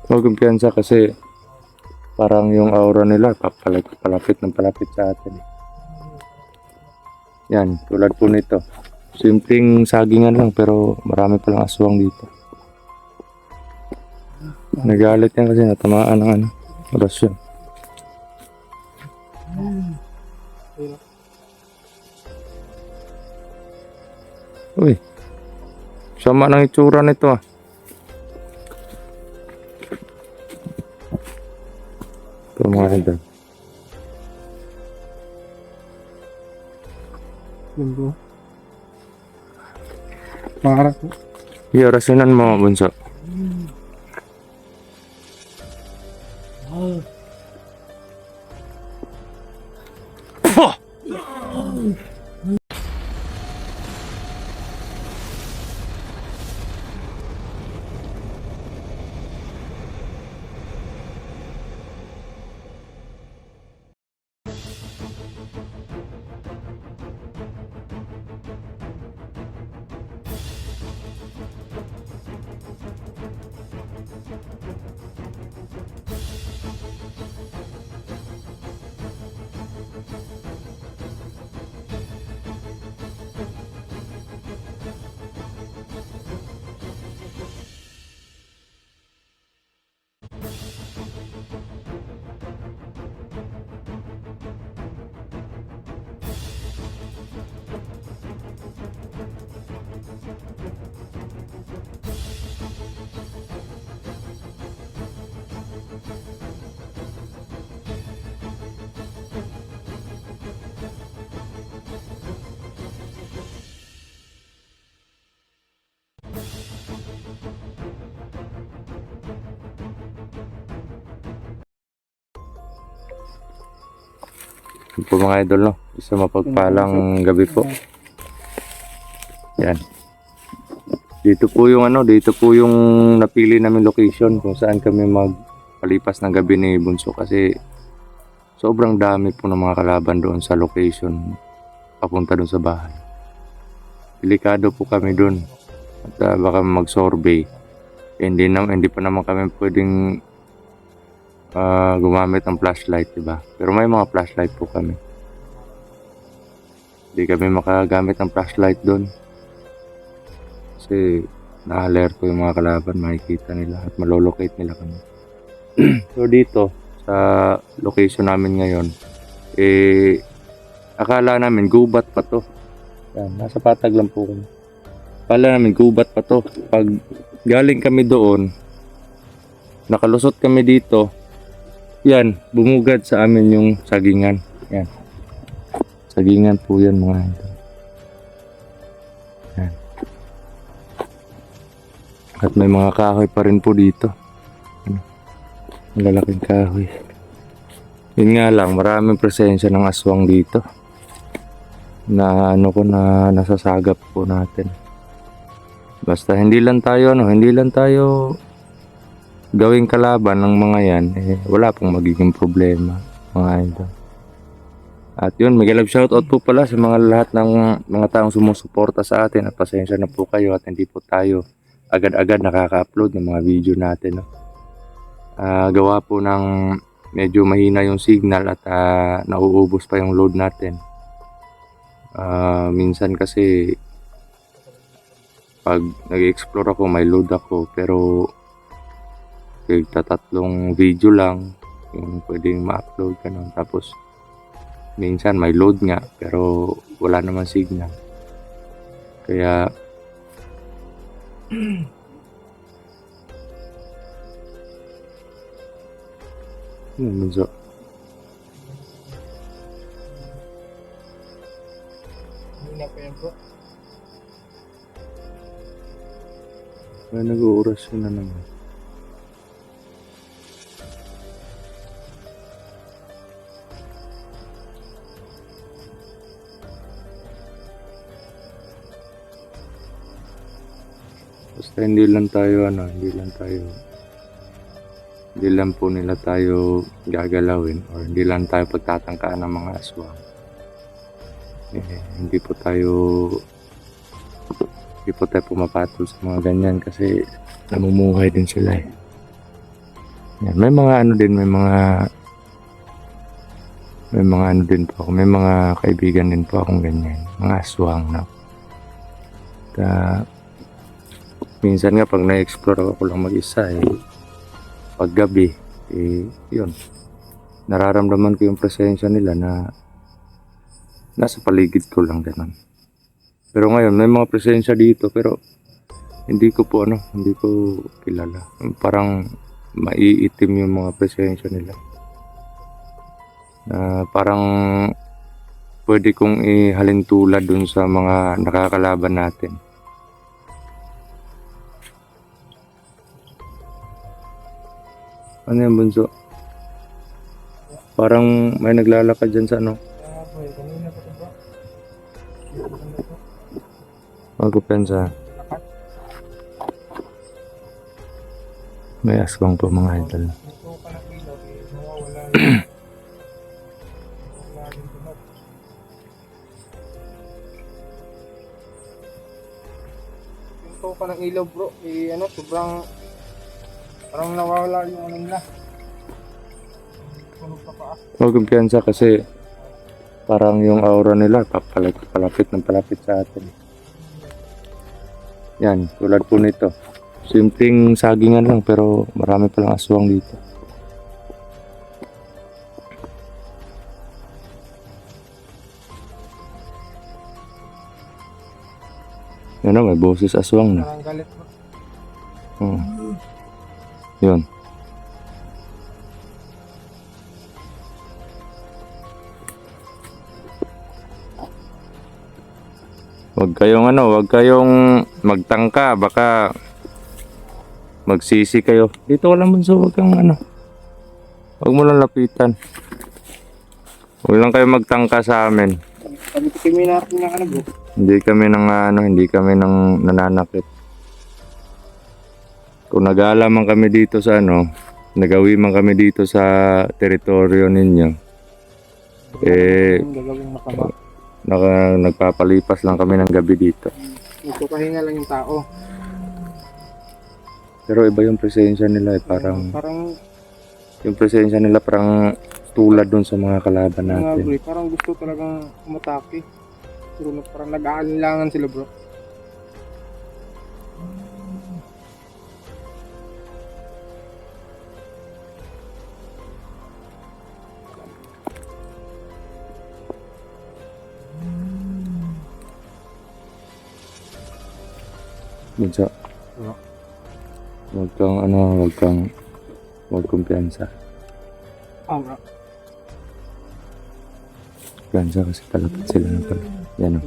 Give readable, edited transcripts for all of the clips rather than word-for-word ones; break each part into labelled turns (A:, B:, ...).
A: Huwag kumpiyansa kasi parang yung aura nila palapit ng palapit sa atin. Yan, tulad po nito. Simpleng sagingan lang pero marami palang aswang dito. Nagalit yan kasi natamaan ng orasyon. Uy, sama ng itsura nito ah. Ito mga idol.
B: Pangarap ko.
A: Orasyonan mo, bunso. Ito po mga idol, no? Isa mapagpalang gabi po. Yan. Dito po yung napili namin location kung saan kami magpalipas ng gabi ni Bunso kasi sobrang dami po ng mga kalaban doon sa location papunta doon sa bahay. Delikado po kami doon at baka mag-survey. Hindi pa naman kami pwedeng gumamit ng flashlight, diba? Pero may mga flashlight po kami. Hindi kami makagamit ng flashlight doon. Kasi na-alerto yung mga kalaban, makikita nila at malolocate nila kami. So dito, sa location namin ngayon, akala namin gubat pa to. Yan, nasa Patag lang po kami. Akala namin gubat pa to. Pag galing kami doon, nakalusot kami dito, yan, bumugad sa amin yung sagingan. Yan. Sagingan po yan mga idol. Yan. At may mga kahoy pa rin po dito. Malalaking kahoy. Yun nga lang, maraming presensya ng aswang dito. Na nasasagap po natin. Basta hindi lang tayo gawing kalaban ng mga yan, wala pong magiging problema, mga idol. At yun, mag-love shoutout po pala sa mga lahat ng mga taong sumusuporta sa atin at pasensya na po kayo at hindi po tayo agad-agad nakaka-upload ng mga video natin. No? Gawa po ng medyo mahina yung signal at nauubos pa yung load natin. Minsan kasi pag nag-explore ako, may load ako, pero tatlong video lang yung pwedeng ma-upload ka nun. Tapos minsan may load nga pero wala naman signal, kaya so, may nag-uurasyon na naman. Basta hindi lang po nila tayo gagalawin or hindi lang tayo pagtatangkaan ng mga aswang. Hindi po tayo pumapatol sa mga ganyan kasi namumuhay din sila . Yan, may mga ano din, may mga ano din po ako, may mga kaibigan din po akong ganyan, mga aswang na. Minsan nga pag na-explore ako lang mag-isa pag gabi, yun, nararamdaman ko yung presensya nila na nasa paligid ko lang ganun. Pero ngayon, may mga presensya dito pero hindi ko kilala. Parang maiitim yung mga presensya nila. Parang pwede kong ihalin tulad dun sa mga nakakalaban natin. Ano yan, Bunso? Parang may naglalakad dyan sa ano? Magkupensa. May aswang po mga idol.
B: Ito ka ng ilaw bro, sobrang parang nawawala yung ano nila. Tunog pa pa.
A: Magkupensa kasi parang yung aura nila palapit sa atin. Yan, tulad po nito. Simpleng sagingan lang pero marami palang aswang dito. Yan o, may boses aswang na.
B: Parang galit bro.
A: Yun. Huwag kayong magtangka, baka magsisi kayo. Dito ka lang, Bunso, huwag mo lang lapitan. Huwag lang kayo magtangka sa amin.
B: Pagkikimi natin ng bro.
A: Hindi kami nananakit. Kung nag-aala man kami dito sa nagawi man kami dito sa teritoryo ninyo,
B: Gagawing masama.
A: nagpapalipas lang kami ng gabi dito.
B: Nagpapahinga lang yung tao.
A: Pero iba yung presensya nila parang yung presensya nila parang tulad dun sa mga kalaban natin.
B: Bro, parang gusto talagang umatake. Pero parang nag-aalinlangan sila bro.
A: Bunso.
B: Oo.
A: Huwag kumpiyansa.
B: Bro.
A: Kumpiyansa kasi palapit sila na pala. Yan o.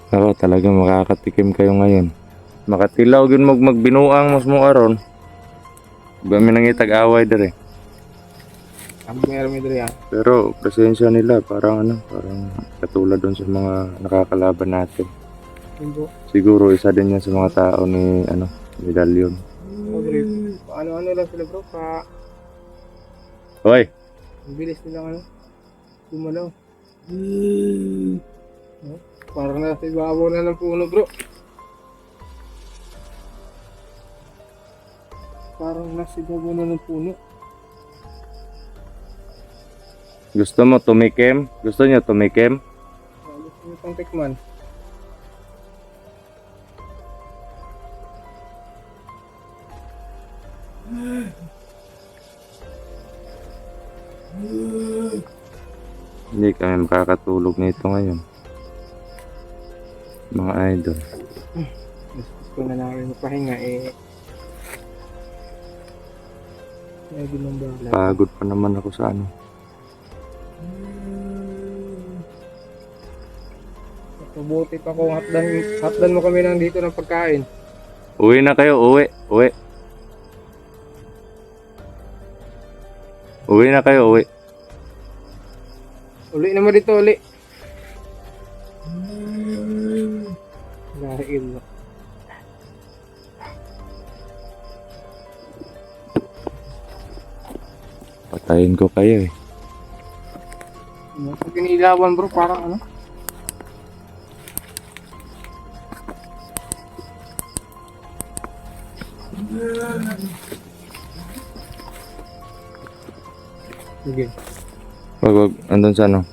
A: Ako talaga makakatikim kayo ngayon. Makatilaw yun magbinuang mas mo aron. Kami nangitag away dere.
B: Ang meron mo dito yan.
A: Pero presensya nila parang katulad doon sa mga nakakalaban natin.
B: Bro.
A: Siguro isa din yan sa mga tao ni Medallion.
B: Ano lang sila bro.
A: Hoy,
B: Ang bilis nilang gumalaw. Parang nasa ibabaw na ng puno bro. Parang nasa ibabaw na ng puno.
A: gusto mo tumikim? Gusto niyo tumikim?
B: Gusto nyo pang tikman.
A: Hindi kami makakatulog nito ngayon. Mga idol.
B: Gusto na namin mapahinga medyo ng bala.
A: Pagod pa naman ako sa
B: Mabuti pa kung hatdan mo kami nang dito ng pagkain.
A: Uwi na kayo, uwi. Uwi na kayo, uwi.
B: Uli naman dito, uli. Dahil
A: Patayin ko kayo .
B: Pag inilawan bro, parang ano? Sige.
A: Wag, andun sa ano.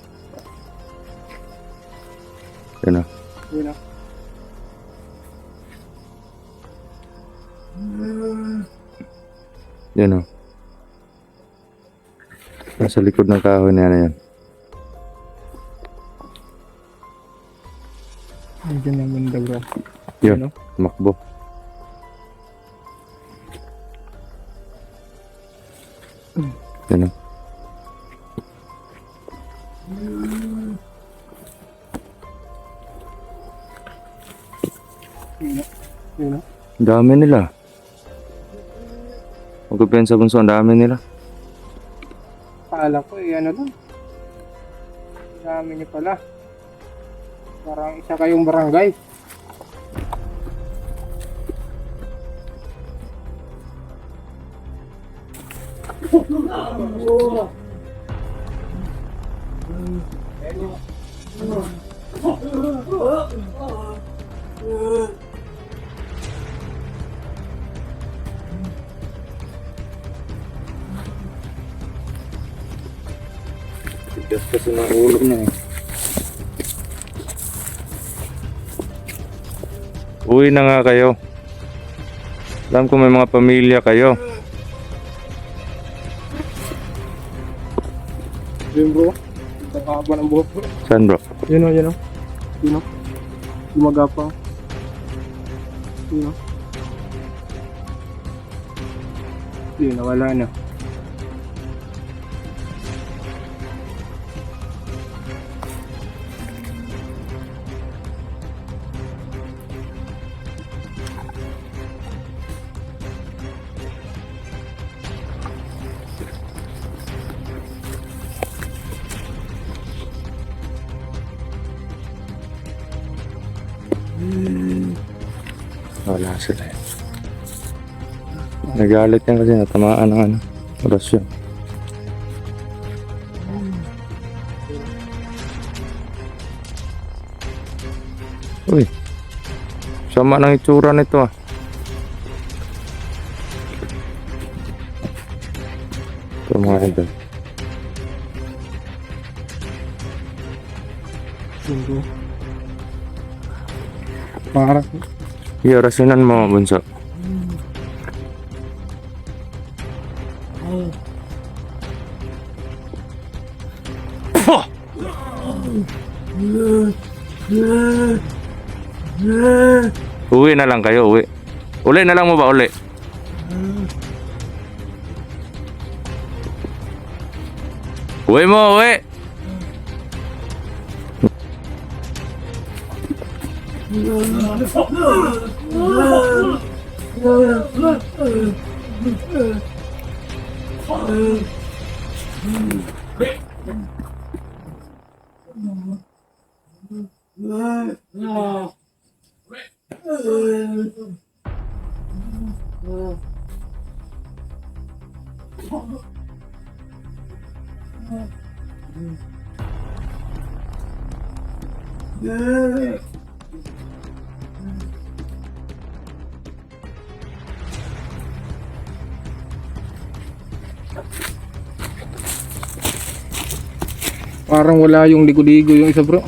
A: Yan o.
B: Yun na.
A: Yan o. Nasa likod ng kahoy na yan.
B: Nandiyan ang banda bro.
A: Yun,
B: Ano?
A: tumakbo. Yan o.
B: Yun na.
A: Ang dami nila. Magkapensa bunso, ang dami nila.
B: Kala ko ano lang. Dami niyo pala. Parang isa kayong barangay.
A: Tigas kasi ng ulo niya eh. Uwi na nga kayo. Alam ko may mga pamilya kayo.
B: Yun bro. Nakakaba ng buhok bro.
A: Saan bro?
B: Yun o, yun o. Yun o. Gumagapang. Yun o. Yun, nawala na.
A: Wala sila eh. Nagalit yan kasi natamaan ng ano, orasyon. Uy, sama ng itsura nito ah. Ito mga idol.
B: Yun bro. Parang
A: Orasyonan mo bunso. Uwi na lang kayo, uwi. Uli na lang mo ba, uli? Uwi mo, uwi.
B: Parang wala yung ligo-ligo yung isa bro.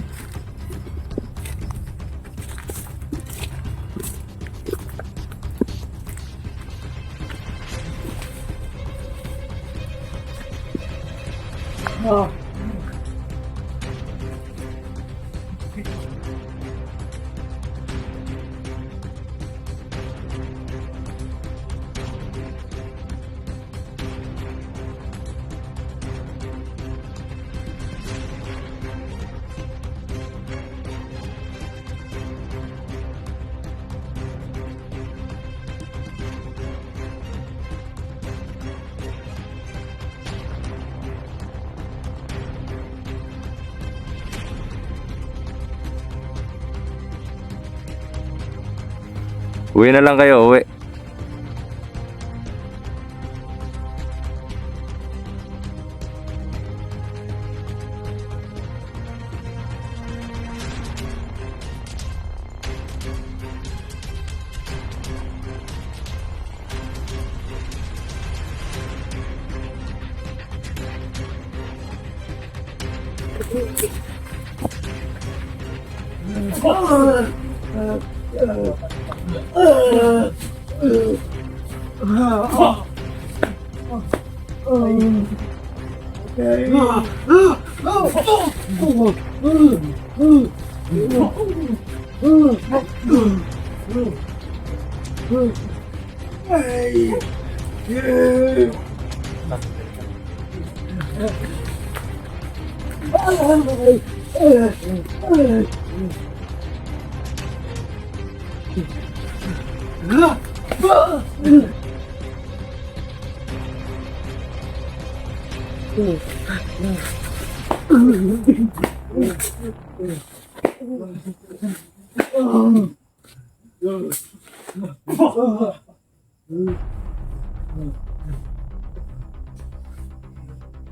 A: Uwi na lang kayo, uwi.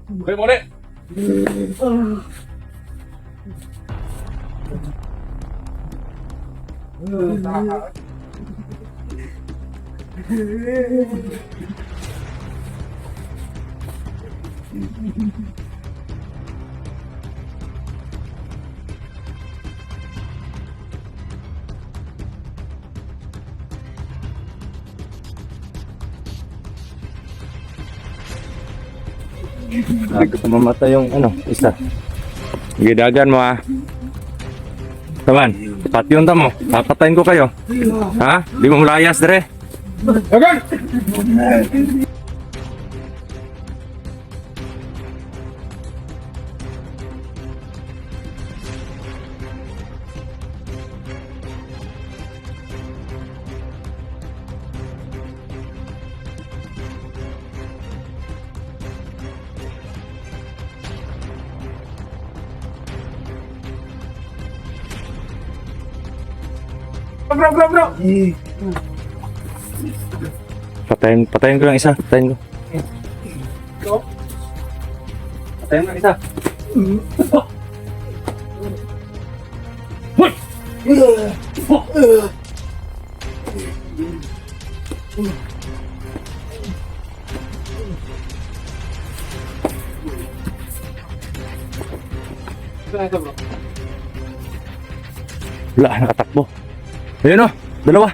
A: Boleh, boleh. Gusto mamatay yung isa. Gidagan mo ah. Taman, pati yung tamo. Papatayin ko kayo. Ha? Di mo mulayas dire.
B: Agan! Bro.
A: Patayin ko lang isa. Patayin ko. Patayin mo isa. Wala, nakatakbo. Ayun o, dalawa.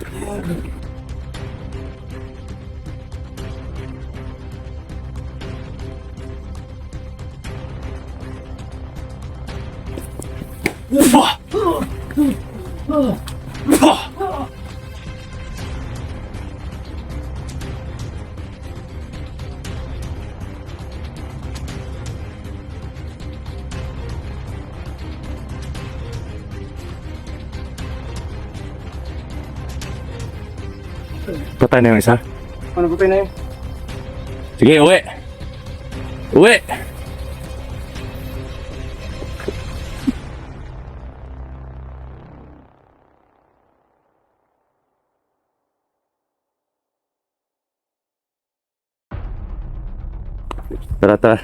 A: Patay na yung isa.
B: Ano ba na yun?
A: Sige, uwi. Uwi. Tara.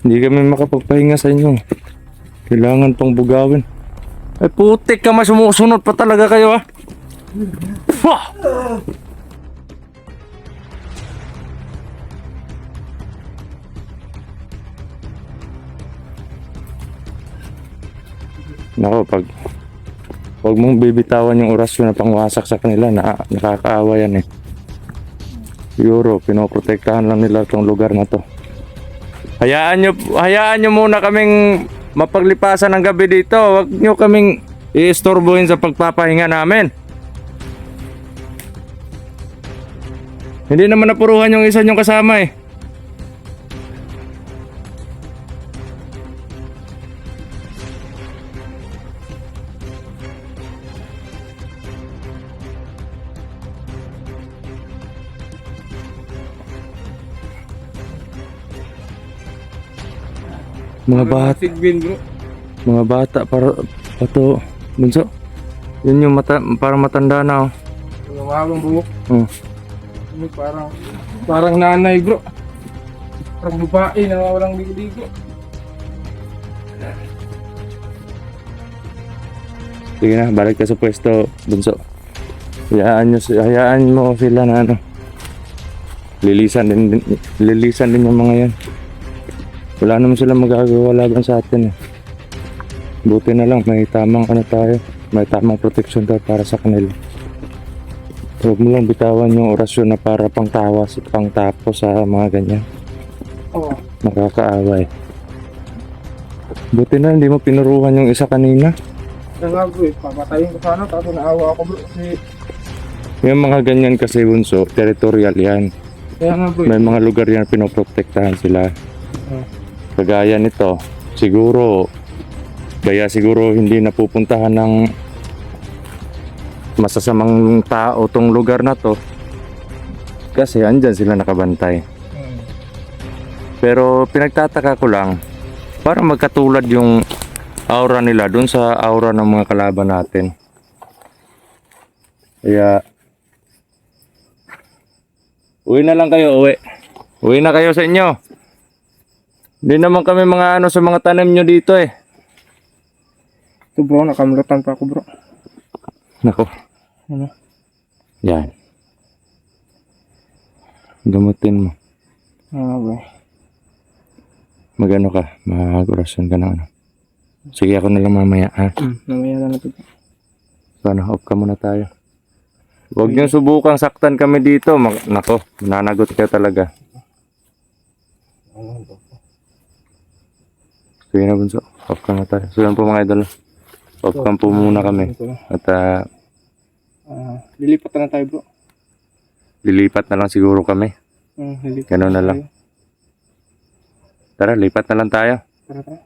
A: Hindi kami makapagpahinga sa inyo. Kailangan pang bugawin. Ay putik ka, sumusunod pa talaga kayo ah. Wah! Nako, pag mong bibitawan yung orasyon na pangwasak sa kanila, nakakaawa yan eh. Siguro, pinoprotektahan lang nila itong lugar na to. Hayaan nyo muna kaming mapaglipasan ng gabi dito. Huwag nyo kaming iistorbohin sa pagpapahinga namin. Hindi naman napuruhan yung isa nyong kasama eh. Mga bata,
B: Sigbin bro.
A: mga bata para pato bunso. Yun yung para matanda na oh.
B: Lumawang buhok.
A: Hmm.
B: Parang nanay bro. Parang babae na walang ligo-ligo.
A: Sige na, balik ka sa pwesto, bunso. Hayaan mo sila na Lilisan din yung mga yan. Wala naman sila magagawa laban sa atin eh. Buti na lang may tamang ano tayo, may tamang protection tayo para sa kanila. Huwag mo lang bitawan yung orasyon na para pangtawa at pangtapo sa mga ganyan.
B: Oo.
A: Nakakaaway. Buti na hindi mo pinuruhan yung isa kanina.
B: Kaya nga bro eh, papatayin ko sana tapos naawa ako bro kasi
A: Yung mga ganyan kasi bunso, territorial yan.
B: kaya nga bro eh.
A: May mga lugar yan pinoprotektahan sila.
B: Ah.
A: Kagaya nito, siguro, kaya siguro hindi napupuntahan ng masasamang tao tong lugar na to. Kasi andyan sila nakabantay. Pero pinagtataka ko lang, para magkatulad yung aura nila dun sa aura ng mga kalaban natin. Kaya, uwi na lang kayo, uwi. Uwi na kayo sa inyo. Hindi naman kami mga ano sa mga tanim nyo dito eh.
B: Ito bro, nakamulatan pa ako bro.
A: Nako.
B: Ano?
A: Yan. Gamutin mo.
B: Ah bro.
A: Magano ka, mag-orasyon ka na ano. Sige ako na lang mamaya ha.
B: Namaya na natin.
A: Paano, off ka muna tayo. Huwag niyo subukang saktan kami dito. Nako, nananagot ka talaga. Sige na bunso, off ka na tayo. So yan po mga idol. Off ka po muna kami. At
B: Lilipat na tayo bro.
A: lilipat na lang siguro kami.
B: Lilipat
A: Ganun na lang.
B: tayo.
A: Tara, lipat na lang tayo.
B: Tara tara.